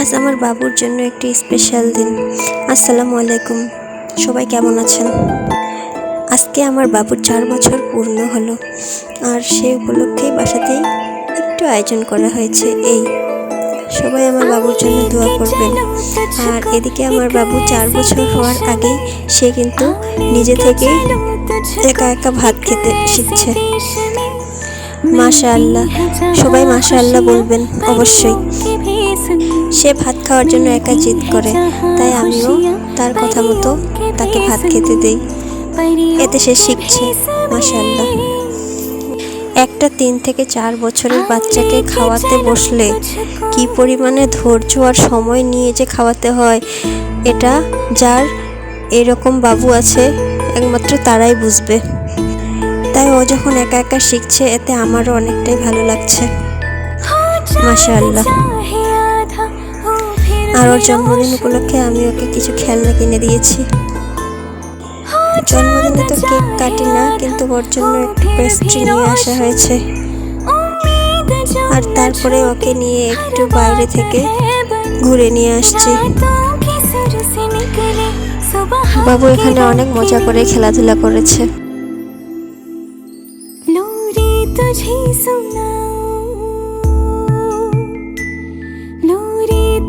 আজ আমার বাবুর জন্য একটি স্পেশাল দিন। আসসালামু আলাইকুম, সবাই কেমন আছেন? আজকে আমার বাবুর 4 বছর পূর্ণ হলো, আর সেই উপলক্ষেই বাসাতেই একটু আয়োজন করা হয়েছে। সবাই আমার বাবুর জন্য দোয়া করবেন। আর এদিকে আমার বাবু 4 বছর হওয়ার আগেই সে কিন্তু নিজে থেকেই একা একা ভাত খেতে শিখছে। মাশাআল্লাহ, সবাই মাশাআল্লাহ বলবেন অবশ্যই। সে ভাত খাওয়ার জন্য একা জিদ করে, তাই আমিও তার কথা মতো তাকে ভাত খেতে দেই। এতে সে শিখছে মাশাআল্লাহ। একটা 3 থেকে 4 বছরের বাচ্চাকে খাওয়াতে বসলে কি পরিমাণে ধৈর্য আর সময় নিয়ে যে খাওয়াতে হয়, এটা যার এরকম বাবু আছে একমাত্র তারাই বুঝবে। তাই ও যখন একা একা শিখছে, এতে আমারও অনেকটাই ভালো লাগছে মাশাআল্লাহ। আর ওর জন্মদিন উপলক্ষে আমি ওকে কিছু খেলনা কিনে দিয়েছি। জন্মদিনে তো কেক কাটি না, কিন্তু ওর জন্য একটু পেস্ট্রি নিয়ে আসা হয়েছে। আর তারপরে ওকে নিয়ে একটু বাইরে থেকে ঘুরে নিয়ে আসছি। বাবু এখানে অনেক মজা করে খেলাধুলা করেছে।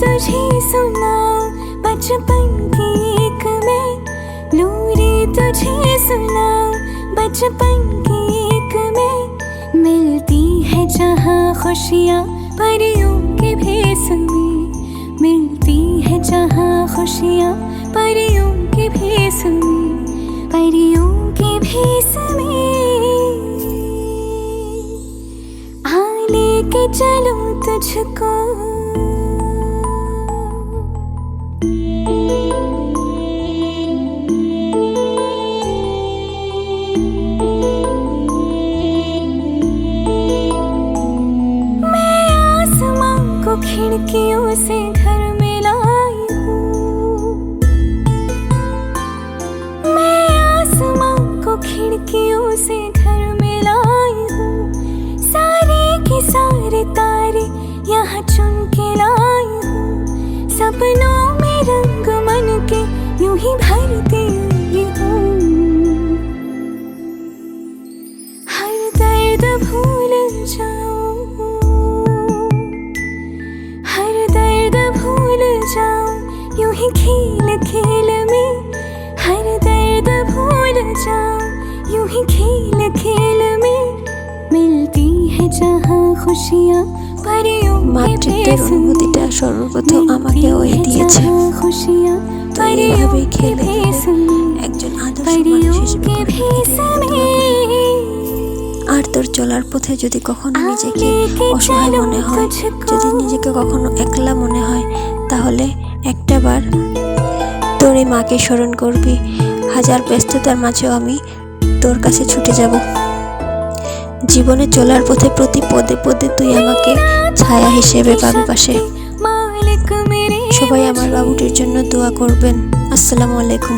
तुझे सुनाऊं बचपन की एक मैं, लोरी तुझे सुनाऊं बचपन की एक मैं। मिलती है जहाँ खुशियाँ परियों के भेस में, मिलती है जहाँ खुशियाँ परियों के भेस में, परियों के भेस में। आ लेके चलो तुझको खिड़कियों से घर में लाई हूँ, मैं आसमां को खिड़कियों से घर में लाई हूँ। सारे के सारे तारे यहाँ चुन के लाई हूँ, सपनों में रंग मन के यूं ही भरती हूँ। हर दर्द भूल जाऊं, यूं ही खेल खेल में, हर दर्द भूल जाऊं, यूं ही खेल खेल में। मिलती है जहाँ खुशियाँ परियों মাতৃত্বের অনুভূতিটা সর্বপ্রথম আমাকে ওই দিয়েছে। তো এইভাবেই খেলে একজন আদর্শ মানুষ হিসেবে। আর তোর চলার পথে যদি কখনো নিজেকে অসহায় মনে হয়, যদি নিজেকে কখনো একলা মনে হয়, তাহলে একটাবার তোর এই মাকে স্মরণ করবি। হাজার ব্যস্ততার মাঝেও আমি তোর কাছে ছুটে যাব। জীবনে চলার পথে প্রতি পদে পদে তুই আমাকে ছায়া হিসেবে পাবি পাশে। সবাই আমার বাবুটির জন্য দোয়া করবেন। আসসালামু আলাইকুম।